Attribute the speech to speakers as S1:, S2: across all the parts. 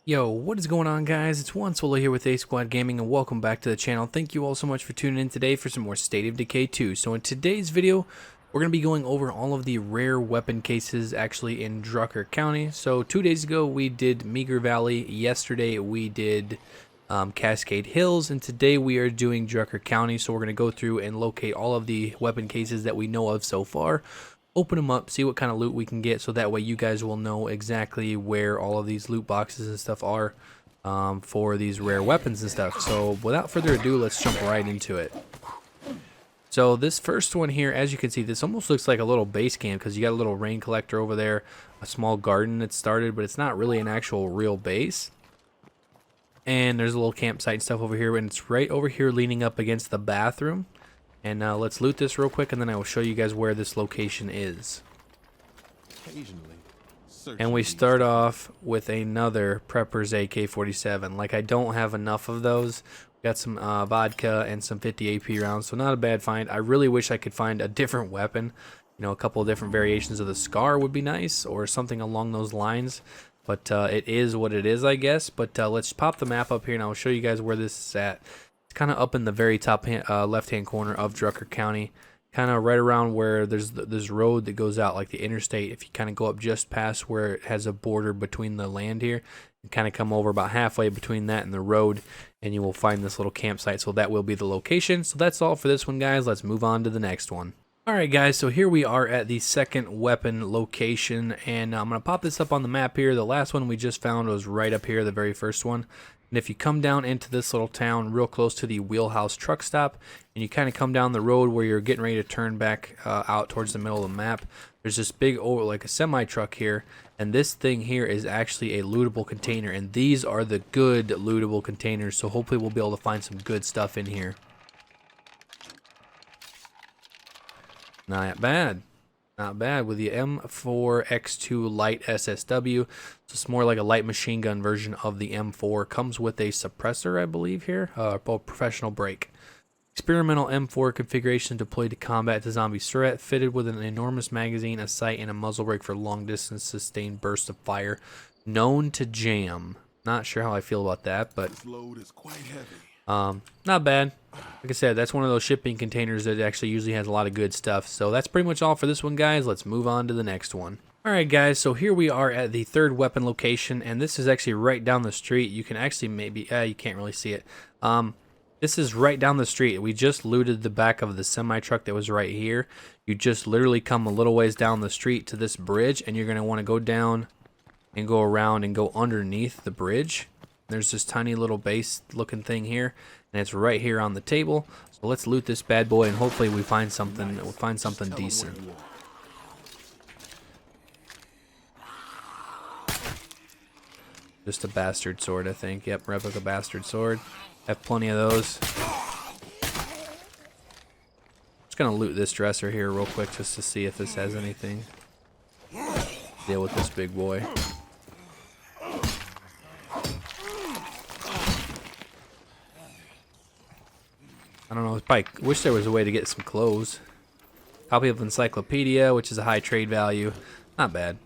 S1: Yo, what is going on, guys? It's One Solo here with ASQD Gaming, and welcome back to the channel. Thank you all so much for tuning in today for some more State of Decay 2. So in today's video, we're going to be going over all of the rare weapon cases actually in Drucker County. So 2 days ago we did Meager Valley, yesterday we did Cascade Hills, and today we are doing Drucker County. So we're going to go through and locate all of the weapon cases that we know of so far, open them up, see what kind of loot we can get, so that way you guys will know exactly where all of these loot boxes and stuff are for these rare weapons and stuff. So without further ado, let's jump right into it. So this first one here, as you can see, this almost looks like a little base camp because you got a little rain collector over there, a small garden that started, but it's not really an actual real base. And there's a little campsite and stuff over here, and it's right over here leaning up against the bathroom. And let's loot this real quick, and then I will show you guys where this location is. And we start off with another Prepper's AK-47. Like, I don't have enough of those. Got some vodka and some 50 AP rounds, so not a bad find. I really wish I could find a different weapon. You know, a couple of different variations of the SCAR would be nice, or something along those lines. But it is what it is, I guess. But let's pop the map up here, and I'll show you guys where this is at. Kind of up in the very top left-hand corner of Drucker County, kind of right around where there's this road that goes out like the interstate. If you kind of go up just past where it has a border between the land here, and kind of come over about halfway between that and the road, and you will find this little campsite. So that will be the location. So that's all for this one, guys. Let's move on to the next one. Alright guys, so here we are at the second weapon location, and I'm going to pop this up on the map here. The last one we just found was right up here, the very first one. And if you come down into this little town real close to the Wheelhouse truck stop, and you kind of come down the road where you're getting ready to turn back out towards the middle of the map, there's this big, like a semi-truck here, and this thing here is actually a lootable container, and these are the good lootable containers, so hopefully we'll be able to find some good stuff in here. Not bad. Not bad with the M4X2 Light SSW. So it's more like a light machine gun version of the M4. Comes with a suppressor, I believe here. Professional break. Experimental M4 configuration deployed to combat the zombie threat. Fitted with an enormous magazine, a sight, and a muzzle brake for long distance sustained bursts of fire. Known to jam. Not sure how I feel about that, but
S2: this load is quite heavy.
S1: Not bad. Like I said, that's one of those shipping containers that actually usually has a lot of good stuff. So that's pretty much all for this one, guys. Let's move on to the next one. Alright guys, so here we are at the third weapon location, and this is actually right down the street. You can actually maybe, you can't really see it. This is right down the street. We just looted the back of the semi-truck that was right here. You just literally come a little ways down the street to this bridge, and you're going to want to go down and go around and go underneath the bridge. There's this tiny little base looking thing here, and it's right here on the table. So let's loot this bad boy, and hopefully we find something. We'll find something decent. Just a bastard sword, I think. Yep, replica bastard sword. Have plenty of those. Just gonna loot this dresser here real quick just to see if this has anything. Deal with this big boy. I don't know, I wish there was a way to get some clothes. Copy of encyclopedia, which is a high trade value. Not bad.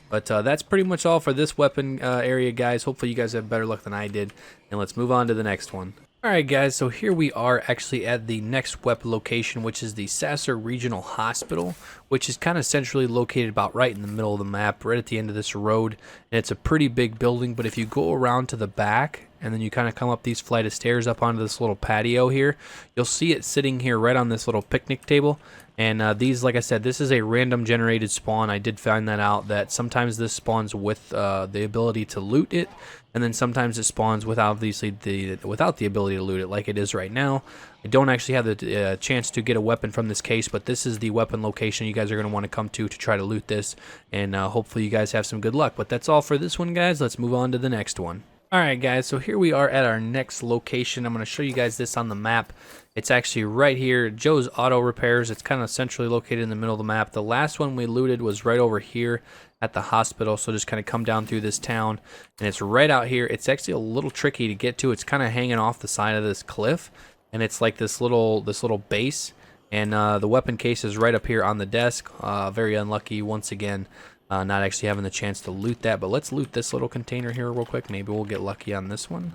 S1: But that's pretty much all for this weapon area, guys. Hopefully you guys have better luck than I did. And let's move on to the next one. Alright guys, so here we are actually at the next weapon location, which is the Sasser Regional Hospital, which is kind of centrally located about right in the middle of the map, right at the end of this road. And it's a pretty big building, but if you go around to the back, and then you kind of come up these flight of stairs up onto this little patio here, you'll see it sitting here right on this little picnic table. And these, like I said, this is a random generated spawn. I did find that out, that sometimes this spawns with the ability to loot it, and then sometimes it spawns with obviously without the ability to loot it, like it is right now. I don't actually have the chance to get a weapon from this case, but this is the weapon location you guys are going to want to come to try to loot this, and hopefully you guys have some good luck. But that's all for this one, guys. Let's move on to the next one. Alright guys, so here we are at our next location. I'm going to show you guys this on the map. It's actually right here, Joe's Auto Repairs. It's kind of centrally located in the middle of the map. The last one we looted was right over here at the hospital, so just kind of come down through this town, and it's right out here. It's actually a little tricky to get to. It's kind of hanging off the side of this cliff, and it's like this little base, and the weapon case is right up here on the desk. Very unlucky once again. not actually having the chance to loot that. But let's loot this little container here real quick. Maybe we'll get lucky on this one.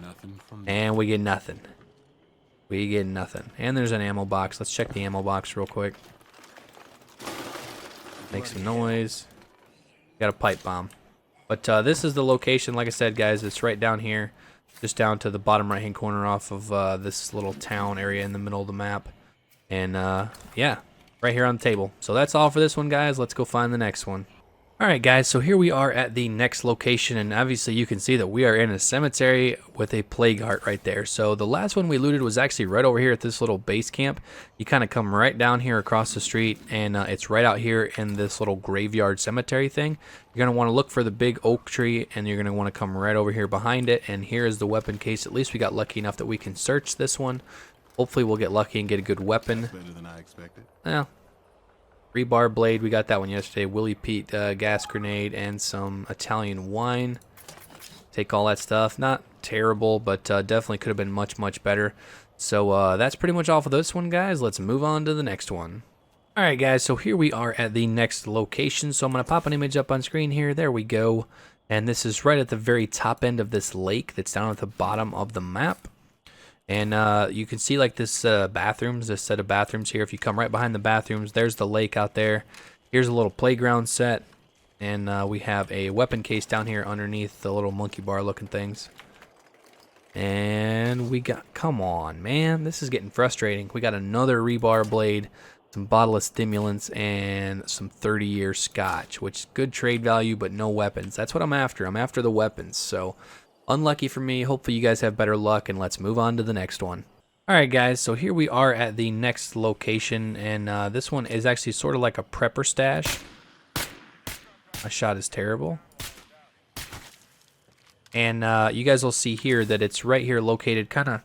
S1: And we get nothing. We get nothing. And there's an ammo box. Let's check the ammo box real quick. Make some noise. Got a pipe bomb. But this is the location, like I said, guys. It's right down here. Just down to the bottom right-hand corner off of this little town area in the middle of the map. And, yeah, right here on the table. So that's all for this one, guys. Let's go find the next one. Alright guys, so here we are at the next location, and obviously you can see that we are in a cemetery with a plague heart right there. So the last one we looted was actually right over here at this little base camp. You kind of come right down here across the street, and it's right out here in this little graveyard cemetery thing. You're going to want to look for the big oak tree, and you're going to want to come right over here behind it, and here is the weapon case. At least we got lucky enough that we can search this one. Hopefully we'll get lucky and get a good weapon.
S2: Better than I expected.
S1: Yeah. Rebar blade, we got that one yesterday. Willie Pete gas grenade and some Italian wine. Take all that stuff. Not terrible, but definitely could have been much, much better. So that's pretty much all for this one, guys. Let's move on to the next one. Alright, guys, so here we are at the next location. So I'm going to pop an image up on screen here. There we go. And this is right at the very top end of this lake that's down at the bottom of the map. And you can see like this bathrooms, this set of bathrooms here. If you come right behind the bathrooms, there's the lake out there. Here's a little playground set. And we have a weapon case down here underneath the little monkey bar looking things. And we got, come on, man, this is getting frustrating. We got another rebar blade, some bottle of stimulants, and some 30-year scotch, which is good trade value, but no weapons. That's what I'm after. I'm after the weapons. So unlucky for me. Hopefully you guys have better luck, and let's move on to the next one. Alright guys, so here we are at the next location, and this one is actually sort of like a prepper stash. My shot is terrible. And you guys will see here that it's right here located kind of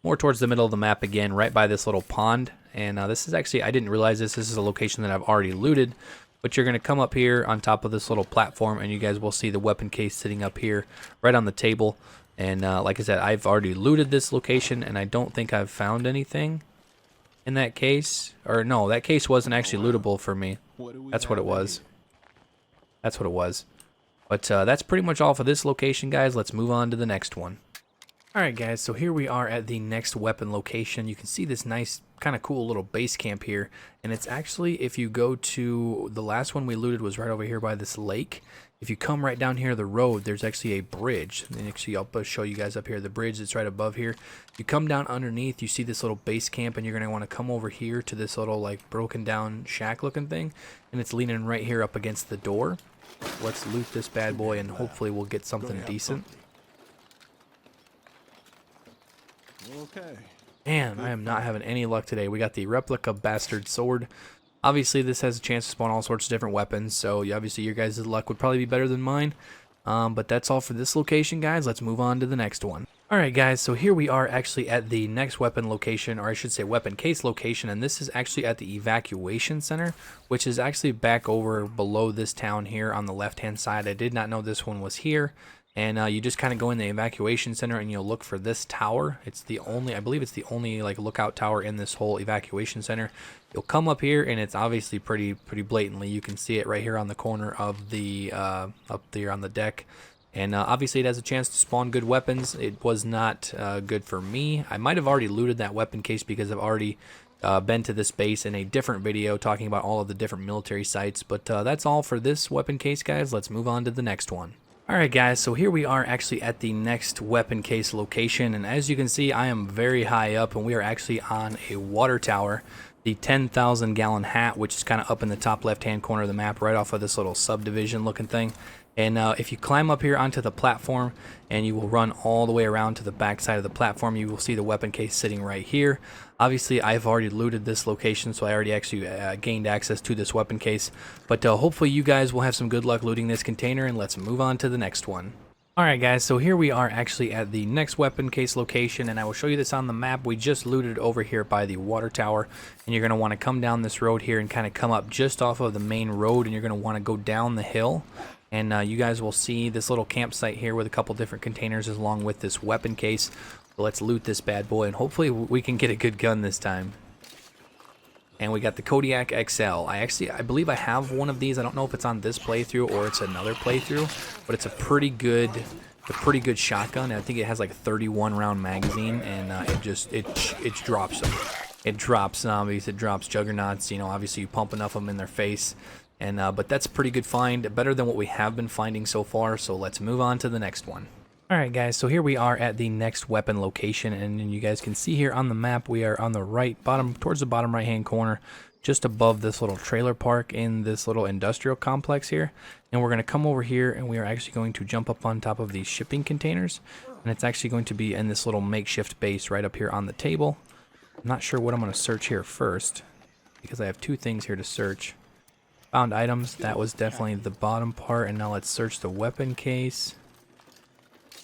S1: more towards the middle of the map again, right by this little pond. And this is actually, I didn't realize this is a location that I've already looted. But you're going to come up here on top of this little platform, and you guys will see the weapon case sitting up here right on the table. And like I said, I've already looted this location, and I don't think I've found anything in that case. Or no, that case wasn't actually lootable for me. That's what it was. That's what it was. But that's pretty much all for this location, guys. Let's move on to the next one. Alright guys, so here we are at the next weapon location. You can see this nice, kind of cool little base camp here. And it's actually, if you go to, the last one we looted was right over here by this lake. If you come right down here the road, there's actually a bridge. And actually, I'll show you guys up here, the bridge that's right above here. You come down underneath, you see this little base camp, and you're going to want to come over here to this little like broken down shack looking thing. And it's leaning right here up against the door. Let's loot this bad boy, and hopefully we'll get something decent.
S2: Okay.
S1: Man, I am not having any luck today. We got the replica bastard sword. Obviously, this has a chance to spawn all sorts of different weapons, so obviously your guys' luck would probably be better than mine. But that's all for this location, guys. Let's move on to the next one. Alright guys, so here we are actually at the next weapon location, or I should say weapon case location, and this is actually at the Evacuation Center, which is actually back over below this town here on the left-hand side. I did not know this one was here. And you just kind of go in the Evacuation Center and you'll look for this tower. It's the only, I believe it's the only like lookout tower in this whole Evacuation Center. You'll come up here and it's obviously pretty blatantly. You can see it right here on the corner of the, up there on the deck. And obviously it has a chance to spawn good weapons. It was not good for me. I might have already looted that weapon case because I've already been to this base in a different video talking about all of the different military sites. But that's all for this weapon case, guys. Let's move on to the next one. Alright guys, so here we are actually at the next weapon case location, and as you can see I am very high up, and we are actually on a water tower, the 10,000 gallon hat, which is kind of up in the top left hand corner of the map right off of this little subdivision looking thing. And if you climb up here onto the platform and you will run all the way around to the back side of the platform, you will see the weapon case sitting right here. Obviously, I've already looted this location, so I already actually gained access to this weapon case. But hopefully you guys will have some good luck looting this container, and let's move on to the next one. Alright guys, so here we are actually at the next weapon case location, and I will show you this on the map. We just looted over here by the water tower, and you're going to want to come down this road here and kind of come up just off of the main road, and you're going to want to go down the hill. And you guys will see this little campsite here with a couple different containers along with this weapon case. So let's loot this bad boy, and hopefully we can get a good gun this time. And we got the Kodiak XL. I believe I have one of these. I don't know if it's on this playthrough or it's another playthrough, but it's a pretty good shotgun. I think it has like a 31 round magazine, and it drops them. It drops zombies. It drops juggernauts. You know, obviously you pump enough of them in their face, and but that's a pretty good find, better than what we have been finding so far. So let's move on to the next one. Alright guys, so here we are at the next weapon location, and you guys can see here on the map we are on the towards the bottom right hand corner, just above this little trailer park in this little industrial complex here. And we're going to come over here, and we are actually going to jump up on top of these shipping containers, and it's actually going to be in this little makeshift base right up here on the table. I'm not sure what I'm going to search here first, because I have two things here to search. Found items, that was definitely the bottom part, and now let's search the weapon case.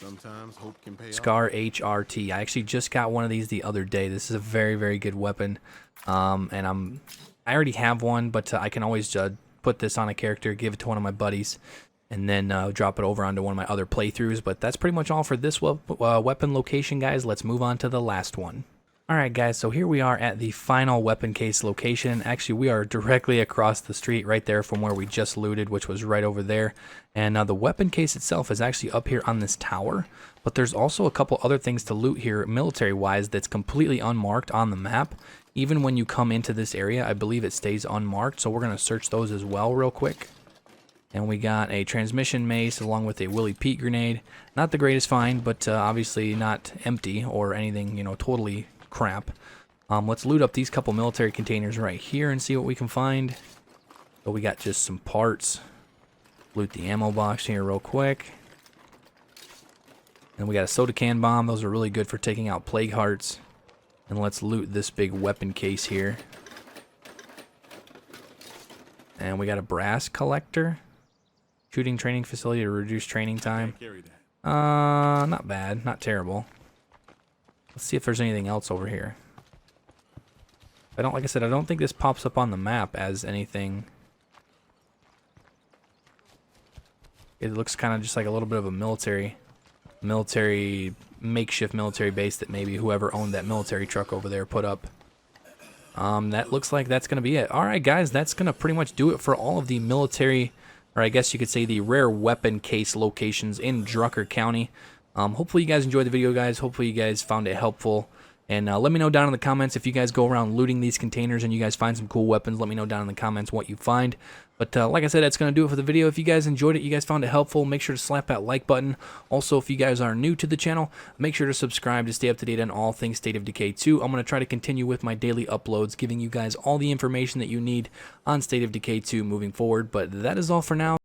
S2: Sometimes hope can pay
S1: Scar HRT. I actually just got one of these the other day. This is a very, very good weapon. And I already have one, but I can always put this on a character, give it to one of my buddies, and then drop it over onto one of my other playthroughs. But that's pretty much all for this weapon location, guys. Let's move on to the last one. Alright guys, so here we are at the final weapon case location. Actually, we are directly across the street right there from where we just looted, which was right over there. And the weapon case itself is actually up here on this tower. But there's also a couple other things to loot here, military-wise, that's completely unmarked on the map. Even when you come into this area, I believe it stays unmarked. So we're going to search those as well real quick. And we got a transmission mace along with a Willie Pete grenade. Not the greatest find, but obviously not empty or anything, you know, totally crap. Let's loot up these couple military containers right here and see what we can find. So we got just some parts. Loot the ammo box here real quick. And we got a soda can bomb. Those are really good for taking out plague hearts. And let's loot this big weapon case here. And we got a brass collector. Shooting training facility to reduce training time. Not bad, not terrible. Let's see if there's anything else over here. Like I said, I don't think this pops up on the map as anything. It looks kind of just like a little bit of a makeshift military base that maybe whoever owned that military truck over there put up. That looks like that's going to be it. Alright guys, that's going to pretty much do it for all of the military, or I guess you could say the rare weapon case locations in Drucker County. Hopefully you guys enjoyed the video, guys. Hopefully you guys found it helpful. And let me know down in the comments if you guys go around looting these containers and you guys find some cool weapons. Let me know down in the comments what you find. But like I said, that's going to do it for the video. If you guys enjoyed it, you guys found it helpful, make sure to slap that like button. Also, if you guys are new to the channel, make sure to subscribe to stay up to date on all things State of Decay 2. I'm going to try to continue with my daily uploads, giving you guys all the information that you need on State of Decay 2 moving forward. But that is all for now.